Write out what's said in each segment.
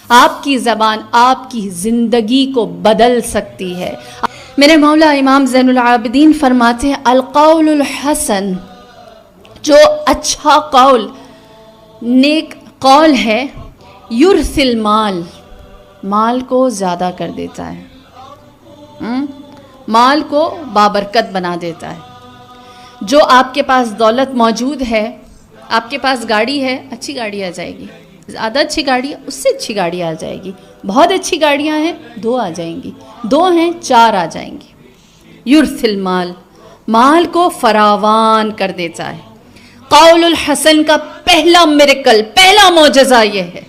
آپ کی زبان آپ کی زندگی کو بدل سکتی ہے۔ میرے مولا امام زین العابدین فرماتے ہیں القول الحسن، جو اچھا قول نیک قول ہے، یرث المال، مال کو زیادہ کر دیتا ہے، مال کو بابرکت بنا دیتا ہے۔ جو آپ کے پاس دولت موجود ہے، آپ کے پاس گاڑی ہے، اچھی گاڑی آ جائے گی، زیادہ اچھی گاڑی ہے، اس سے اچھی گاڑی آ جائے گی، بہت اچھی گاڑیاں ہیں 2 آ جائیں گی، 2 ہیں 4 آ جائیں گی۔ یرث المال، مال کو فراوان کر دیتا ہے۔ قول الحسن کا پہلا میریکل، پہلا معجزہ یہ ہے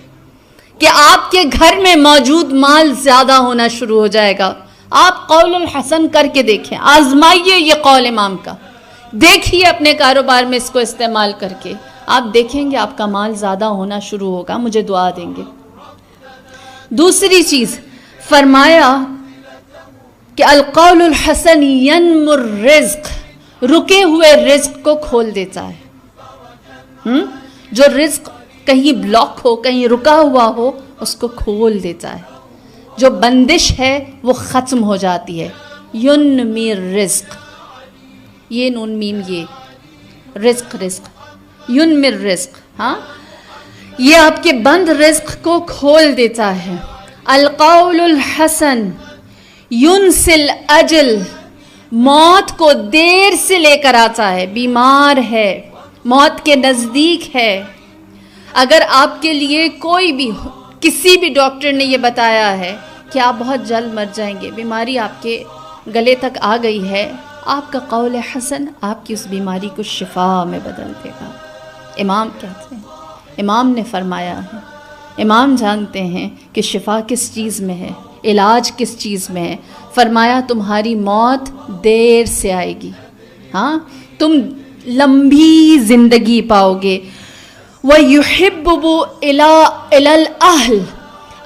کہ آپ کے گھر میں موجود مال زیادہ ہونا شروع ہو جائے گا۔ آپ قول الحسن کر کے دیکھیں، آزمائیے یہ قول امام کا، دیکھیے اپنے کاروبار میں اس کو استعمال کر کے، آپ دیکھیں گے آپ کا مال زیادہ ہونا شروع ہوگا، مجھے دعا دیں گے۔ دوسری چیز فرمایا کہ القول الحسن ینمو الرزق، رکے ہوئے رزق کو کھول دیتا ہے۔ جو رزق کہیں بلاک ہو، کہیں رکا ہوا ہو، اس کو کھول دیتا ہے۔ جو بندش ہے وہ ختم ہو جاتی ہے۔ ینمی الرزق، یہ نون میم یہ رزق، ینمی الرزق، ہاں، یہ آپ کے بند رزق کو کھول دیتا ہے۔ القول الحسن ینسل اجل، موت کو دیر سے لے کر آتا ہے۔ بیمار ہے، موت کے نزدیک ہے، اگر آپ کے لیے کوئی بھی کسی بھی ڈاکٹر نے یہ بتایا ہے کہ آپ بہت جلد مر جائیں گے، بیماری آپ کے گلے تک آ گئی ہے، آپ کا قول حسن آپ کی اس بیماری کو شفا میں بدل دے گا۔ امام کہتے ہیں، امام نے فرمایا ہے، امام جانتے ہیں کہ شفا کس چیز میں ہے، علاج کس چیز میں ہے۔ فرمایا تمہاری موت دیر سے آئے گی، ہاں، تم لمبی زندگی پاؤ گے۔ وَيُحِبُّ إِلَى الْأَهْلِ،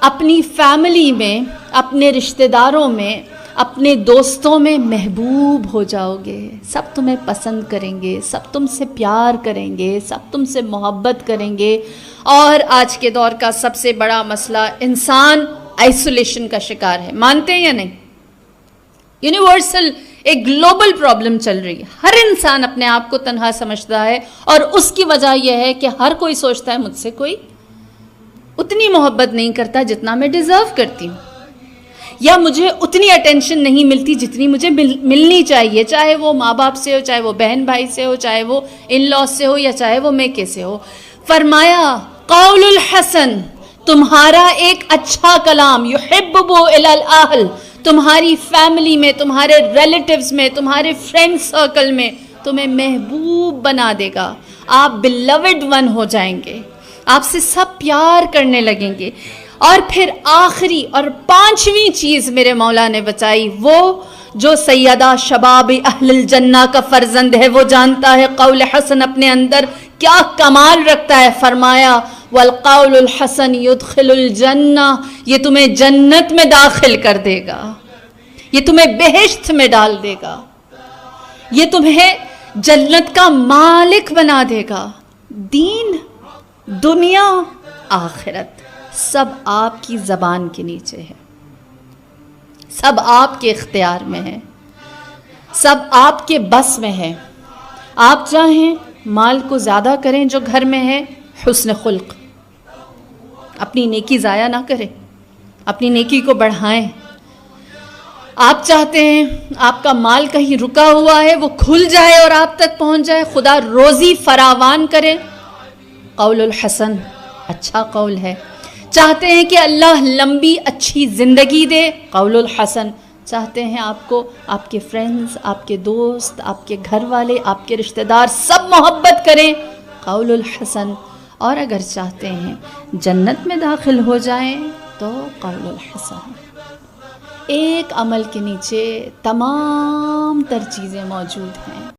اپنی فیملی میں، اپنے رشتہ داروں میں، اپنے دوستوں میں محبوب ہو جاؤ گے، سب تمہیں پسند کریں گے، سب تم سے پیار کریں گے، سب تم سے محبت کریں گے۔ اور آج کے دور کا سب سے بڑا مسئلہ، انسان آئسولیشن کا شکار ہے، مانتے ہیں یا نہیں؟ یونیورسل ایک گلوبل پرابلم چل رہی ہے، ہر انسان اپنے آپ کو تنہا سمجھتا ہے، اور اس کی وجہ یہ ہے کہ ہر کوئی سوچتا ہے مجھ سے کوئی اتنی محبت نہیں کرتا جتنا میں ڈیزرو کرتی ہوں، یا مجھے اتنی اٹینشن نہیں ملتی جتنی مجھے ملنی چاہیے، چاہے وہ ماں باپ سے ہو، چاہے وہ بہن بھائی سے ہو، چاہے وہ ان لاس سے ہو، یا چاہے وہ میکے سے ہو۔ فرمایا قول الحسن، تمہارا ایک اچھا کلام، یحبب الی الاہل، تمہاری فیملی میں، تمہارے ریلیٹیوز میں، تمہارے فرینڈ سرکل میں تمہیں محبوب بنا دے گا، آپ بیلوڈ ون ہو جائیں گے، آپ سے سب پیار کرنے لگیں گے۔ اور پھر آخری اور 5ویں چیز میرے مولا نے بتائی، وہ جو سیدہ شباب اہل الجنہ کا فرزند ہے وہ جانتا ہے قول حسن اپنے اندر کیا کمال رکھتا ہے۔ فرمایا والقول الحسن يدخل الجنہ، یہ تمہیں جنت میں داخل کر دے گا، یہ تمہیں بہشت میں ڈال دے گا، یہ تمہیں جنت کا مالک بنا دے گا۔ دین، دنیا، آخرت سب آپ کی زبان کے نیچے ہے، سب آپ کے اختیار میں ہے، سب آپ کے بس میں ہے۔ آپ چاہیں مال کو زیادہ کریں جو گھر میں ہے، حسن خلق، اپنی نیکی ضائع نہ کریں، اپنی نیکی کو بڑھائیں۔ آپ چاہتے ہیں آپ کا مال کہیں رکا ہوا ہے وہ کھل جائے اور آپ تک پہنچ جائے، خدا روزی فراوان کرے، قول الحسن اچھا قول ہے۔ چاہتے ہیں کہ اللہ لمبی اچھی زندگی دے، قول الحسن۔ چاہتے ہیں آپ کو آپ کے فرینڈز، آپ کے دوست، آپ کے گھر والے، آپ کے رشتہ دار سب محبت کریں، قول الحسن۔ اور اگر چاہتے ہیں جنت میں داخل ہو جائیں تو قول الحسن۔ ایک عمل کے نیچے تمام تر چیزیں موجود ہیں۔